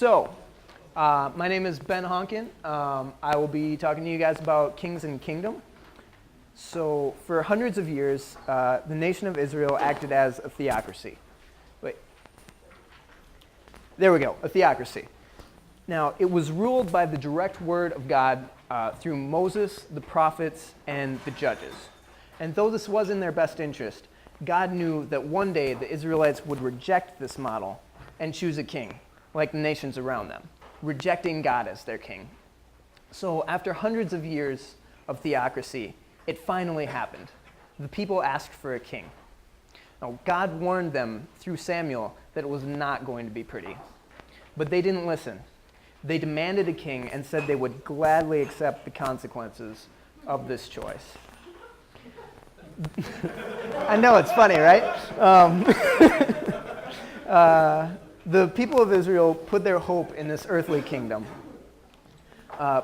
My name is Ben Honkin. I will be talking to you guys about kings and kingdom. So, for hundreds of years, the nation of Israel acted as a theocracy. There we go, a theocracy. Now, it was ruled by the direct word of God through Moses, the prophets, and the judges. And though this was in their best interest, God knew that one day the Israelites would reject this model and choose a king, like the nations around them, rejecting God as their king. So after hundreds of years of theocracy, it finally happened. The people asked for a king. Now, God warned them through Samuel that it was not going to be pretty. But they didn't listen. They demanded a king and said they would gladly accept the consequences of this choice. I know, it's funny, right? The people of Israel put their hope in this earthly kingdom.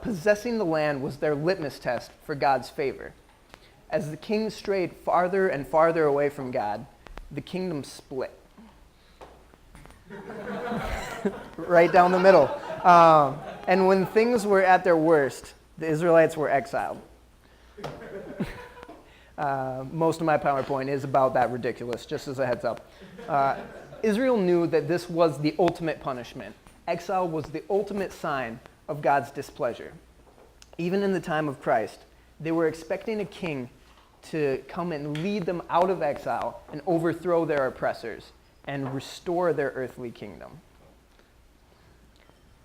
Possessing the land was their litmus test for God's favor. As the king strayed farther and farther away from God, the kingdom split. Right down the middle. And when things were at their worst, the Israelites were exiled. Most of my PowerPoint is about that ridiculous, just as a heads up. Israel knew that this was the ultimate punishment. Exile was the ultimate sign of God's displeasure. Even in the time of Christ, they were expecting a king to come and lead them out of exile and overthrow their oppressors and restore their earthly kingdom.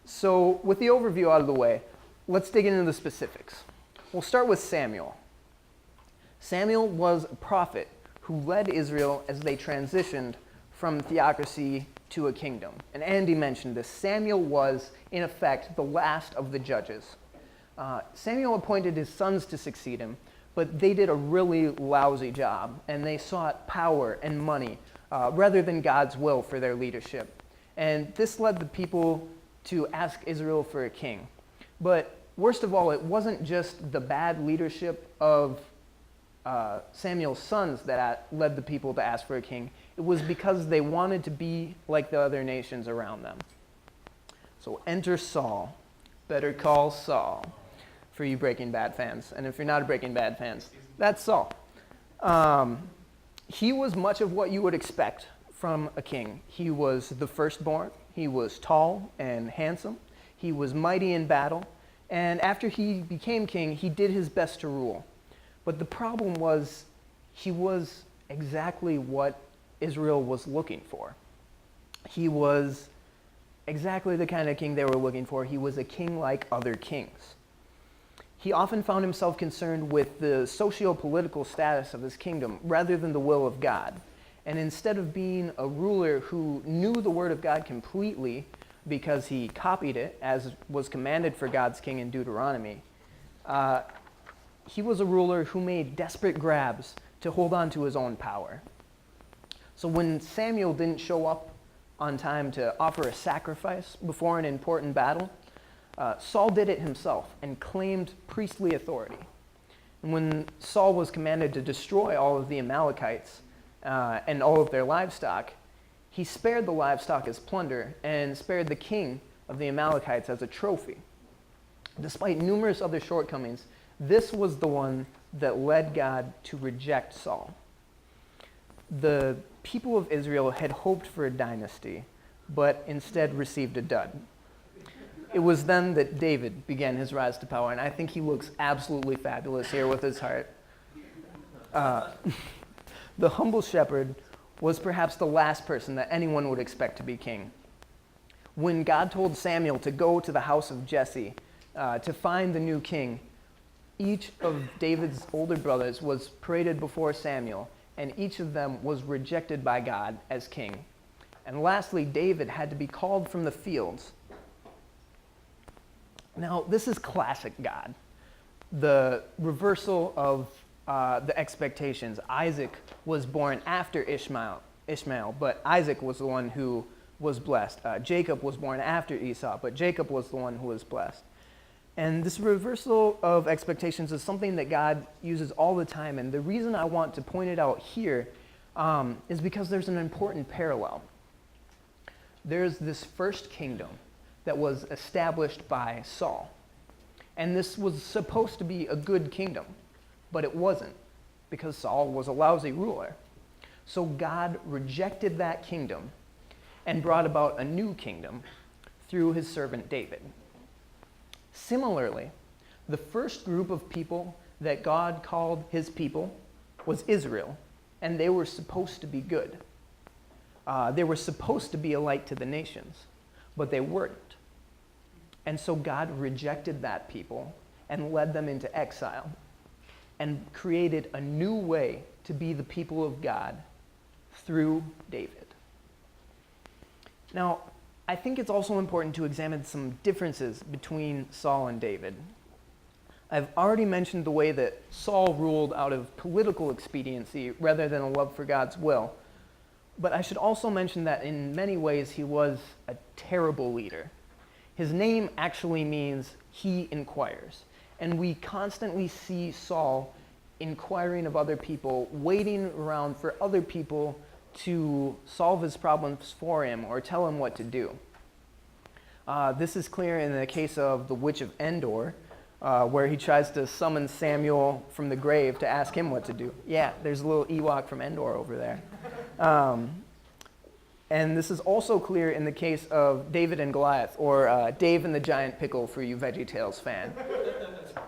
So, with the overview out of the way, let's dig into the specifics. We'll start with Samuel. Samuel was a prophet who led Israel as they transitioned from theocracy to a kingdom. And Andy mentioned this. Samuel was, in effect, the last of the judges. Samuel appointed his sons to succeed him, but they did a really lousy job, and they sought power and money rather than God's will for their leadership. And this led the people to ask Israel for a king. But worst of all, it wasn't just the bad leadership of Samuel's sons that led the people to ask for a king. It was because they wanted to be like the other nations around them. So enter Saul. Better Call Saul, for you Breaking Bad fans. And if you're not a Breaking Bad fans, that's Saul. He was much of what you would expect from a king. He was the firstborn. He was tall and handsome. He was mighty in battle. And after he became king, he did his best to rule. But the problem was, he was exactly what Israel was looking for. He was exactly the kind of king they were looking for. He was a king like other kings. He often found himself concerned with the socio-political status of his kingdom rather than the will of God. And instead of being a ruler who knew the word of God completely because he copied it, as was commanded for God's king in Deuteronomy, he was a ruler who made desperate grabs to hold on to his own power. So when Samuel didn't show up on time to offer a sacrifice before an important battle, Saul did it himself and claimed priestly authority. And when Saul was commanded to destroy all of the Amalekites and all of their livestock, he spared the livestock as plunder and spared the king of the Amalekites as a trophy. Despite numerous other shortcomings, this was the one that led God to reject Saul. The people of Israel had hoped for a dynasty, but instead received a dud. It was then that David began his rise to power, and I think he looks absolutely fabulous here with his heart. The humble shepherd was perhaps the last person that anyone would expect to be king. When God told Samuel to go to the house of Jesse to find the new king, each of David's older brothers was paraded before Samuel, and each of them was rejected by God as king. And lastly, David had to be called from the fields. Now, this is classic God, the reversal of the expectations. Isaac was born after Ishmael, but Isaac was the one who was blessed. Jacob was born after Esau, but Jacob was the one who was blessed. And this reversal of expectations is something that God uses all the time. And the reason I want to point it out here is because there's an important parallel. There's this first kingdom that was established by Saul. And this was supposed to be a good kingdom, but it wasn't, because Saul was a lousy ruler. So God rejected that kingdom and brought about a new kingdom through his servant David. Similarly, the first group of people that God called his people was Israel, and they were supposed to be good. They were supposed to be a light to the nations, but they weren't. And so God rejected that people and led them into exile and created a new way to be the people of God through David. Now, I think it's also important to examine some differences between Saul and David. I've already mentioned the way that Saul ruled out of political expediency rather than a love for God's will. But I should also mention that in many ways he was a terrible leader. His name actually means he inquires. And we constantly see Saul inquiring of other people, waiting around for other people to solve his problems for him or tell him what to do. This is clear in the case of the Witch of Endor, where he tries to summon Samuel from the grave to ask him what to do. Yeah, there's a little Ewok from Endor over there. And this is also clear in the case of David and Goliath, or Dave and the Giant Pickle for you VeggieTales fan.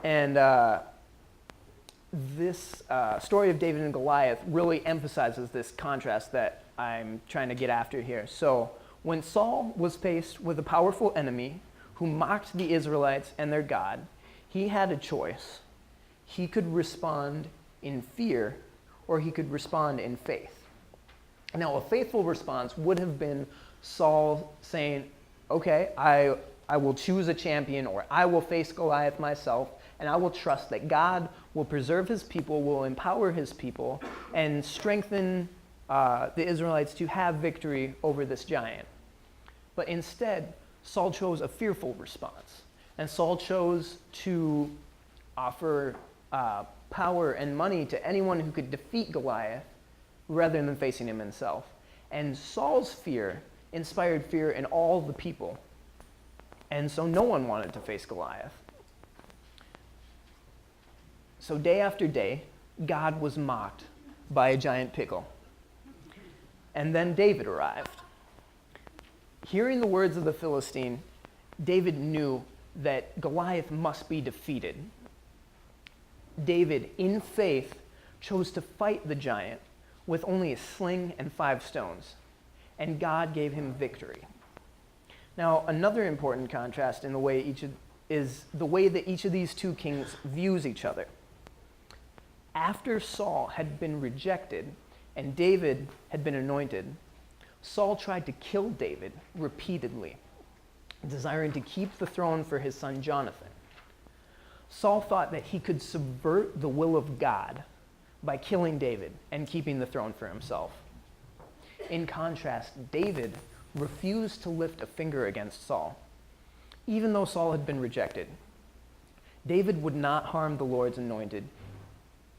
And this story of David and Goliath really emphasizes this contrast that I'm trying to get after here. So when Saul was faced with a powerful enemy who mocked the Israelites and their God, he had a choice. He could respond in fear, or he could respond in faith. Now, a faithful response would have been Saul saying, okay, I will choose a champion, or I will face Goliath myself, and I will trust that God will preserve his people, will empower his people, and strengthen the Israelites to have victory over this giant. But instead, Saul chose a fearful response, and Saul chose to offer power and money to anyone who could defeat Goliath rather than facing him himself. And Saul's fear inspired fear in all the people. And so no one wanted to face Goliath. So day after day, God was mocked by a giant pickle. And then David arrived. Hearing the words of the Philistine, David knew that Goliath must be defeated. David, in faith, chose to fight the giant with only a sling and 5 stones, and God gave him victory. Now, another important contrast in the way is the way that each of these two kings views each other. After Saul had been rejected and David had been anointed, Saul tried to kill David repeatedly, desiring to keep the throne for his son Jonathan. Saul thought that he could subvert the will of God by killing David and keeping the throne for himself. In contrast, David refused to lift a finger against Saul, even though Saul had been rejected. David would not harm the Lord's anointed,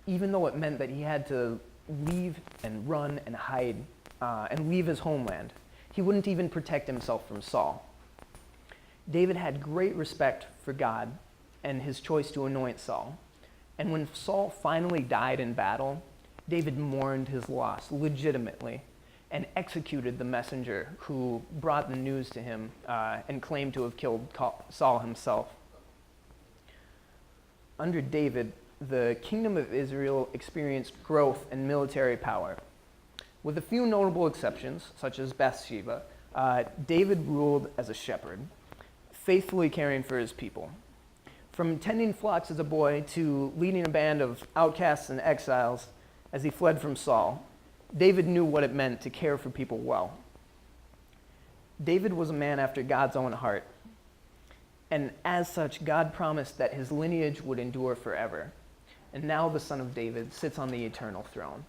even though it meant that he had to leave and run and hide and leave his homeland. He wouldn't even protect himself from Saul. David had great respect for God and his choice to anoint Saul. And when Saul finally died in battle, David mourned his loss legitimately and executed the messenger who brought the news to him and claimed to have killed Saul himself. Under David, the kingdom of Israel experienced growth and military power. With a few notable exceptions, such as Bathsheba, David ruled as a shepherd, faithfully caring for his people. From tending flocks as a boy to leading a band of outcasts and exiles as he fled from Saul, David knew what it meant to care for people well. David was a man after God's own heart, and as such, God promised that his lineage would endure forever. And now the son of David sits on the eternal throne.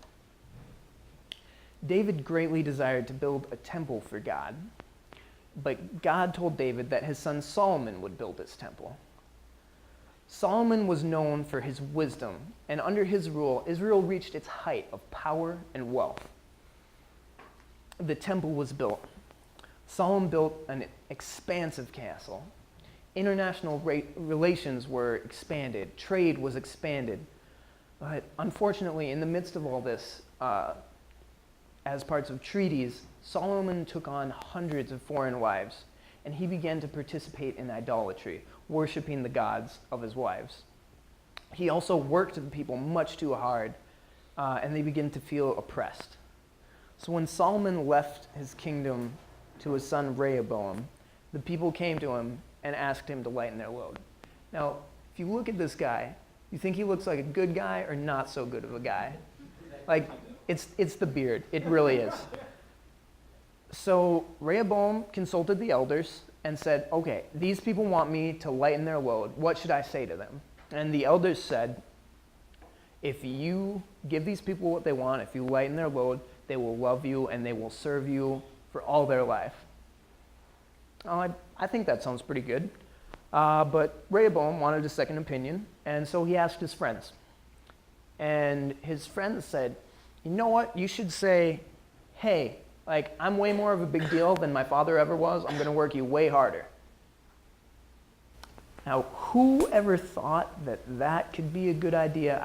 David greatly desired to build a temple for God, but God told David that his son Solomon would build this temple. Solomon was known for his wisdom, and under his rule, Israel reached its height of power and wealth. The temple was built. Solomon built an expansive castle. International relations were expanded. Trade was expanded. But unfortunately, in the midst of all this, as parts of treaties, Solomon took on hundreds of foreign wives, and he began to participate in idolatry, worshiping the gods of his wives. He also worked the people much too hard, and they began to feel oppressed. So when Solomon left his kingdom to his son Rehoboam, the people came to him and asked him to lighten their load. Now, if you look at this guy, you think he looks like a good guy or not so good of a guy? Like, it's the beard. It really is. So Rehoboam consulted the elders and said, okay, these people want me to lighten their load. What should I say to them? And the elders said, if you give these people what they want, if you lighten their load, they will love you and they will serve you for all their life. I think that sounds pretty good. But Rehoboam wanted a second opinion, and so he asked his friends. And his friends said, you know what, you should say, hey, like, I'm way more of a big deal than my father ever was. I'm going to work you way harder. Now, who ever thought that that could be a good idea?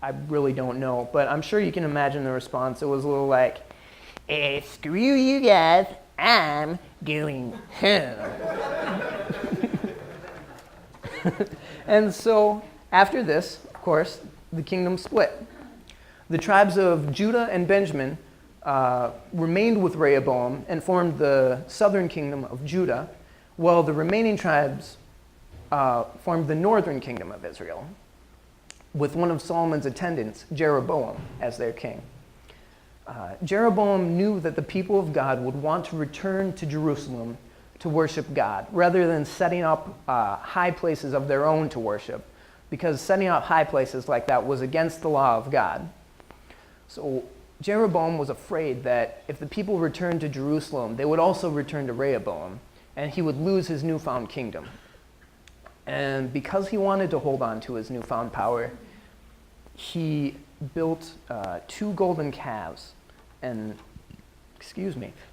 I really don't know, but I'm sure you can imagine the response. It was a little like, screw you guys, I'm going home. And so, after this, of course, the kingdom split. The tribes of Judah and Benjamin remained with Rehoboam and formed the southern kingdom of Judah, while the remaining tribes formed the northern kingdom of Israel, with one of Solomon's attendants, Jeroboam, as their king. Jeroboam knew that the people of God would want to return to Jerusalem to worship God, rather than setting up high places of their own to worship, because setting up high places like that was against the law of God. So Jeroboam was afraid that if the people returned to Jerusalem, they would also return to Rehoboam, and he would lose his newfound kingdom. And because he wanted to hold on to his newfound power, he built 2 golden calves and,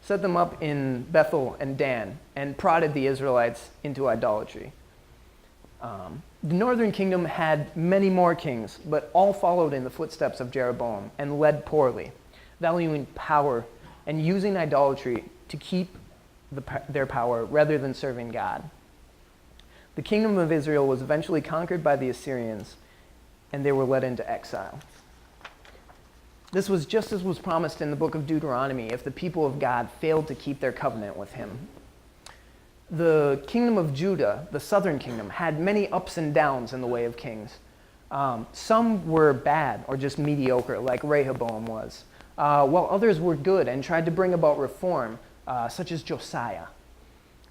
set them up in Bethel and Dan and prodded the Israelites into idolatry. The northern kingdom had many more kings, but all followed in the footsteps of Jeroboam and led poorly, valuing power and using idolatry to keep their power rather than serving God. The kingdom of Israel was eventually conquered by the Assyrians, and they were led into exile. This was just as was promised in the book of Deuteronomy if the people of God failed to keep their covenant with him. The kingdom of Judah, the southern kingdom, had many ups and downs in the way of kings. Some were bad or just mediocre, like Rehoboam was, while others were good and tried to bring about reform, such as Josiah.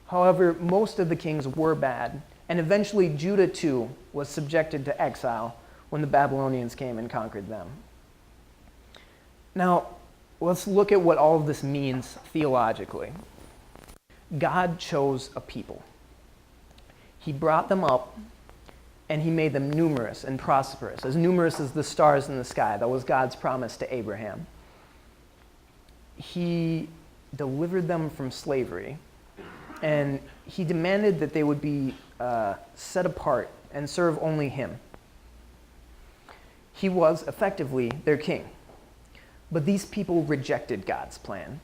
However, most of the kings were bad, and eventually Judah too was subjected to exile when the Babylonians came and conquered them. Now, let's look at what all of this means theologically. God chose a people. He brought them up, and he made them numerous and prosperous as the stars in the sky. That was God's promise to Abraham. He delivered them from slavery, and he demanded that they would be set apart and serve only him. He was effectively their king. But these people rejected God's plan.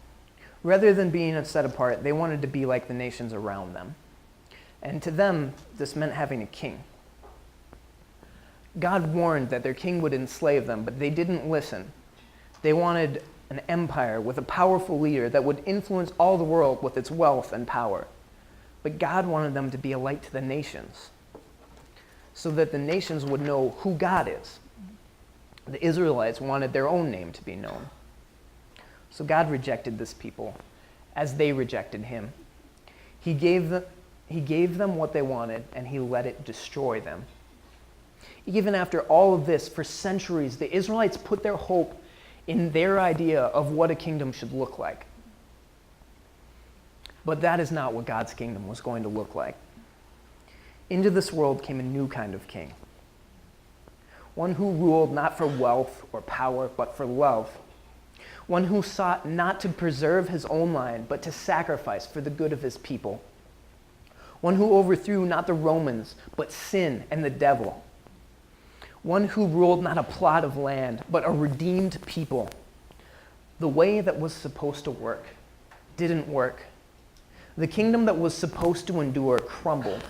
Rather than being set apart, they wanted to be like the nations around them. And to them, this meant having a king. God warned that their king would enslave them, but they didn't listen. They wanted an empire with a powerful leader that would influence all the world with its wealth and power. But God wanted them to be a light to the nations, so that the nations would know who God is. The Israelites wanted their own name to be known. So God rejected this people as they rejected him. He gave them what they wanted, and he let it destroy them. Even after all of this, for centuries, the Israelites put their hope in their idea of what a kingdom should look like. But that is not what God's kingdom was going to look like. Into this world came a new kind of king. One who ruled not for wealth or power, but for love. one who sought not to preserve his own line, but to sacrifice for the good of his people, one who overthrew not the Romans, but sin and the devil, one who ruled not a plot of land, but a redeemed people. The way that was supposed to work didn't work. The kingdom that was supposed to endure crumbled,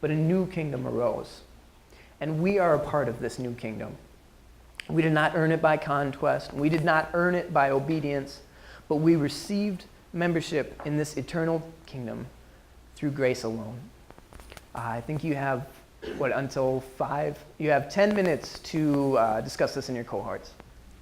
but a new kingdom arose, and we are a part of this new kingdom. We did not earn it by conquest. We did not earn it by obedience, but we received membership in this eternal kingdom through grace alone. I think you have, until 5? You have 10 minutes to discuss this in your cohorts.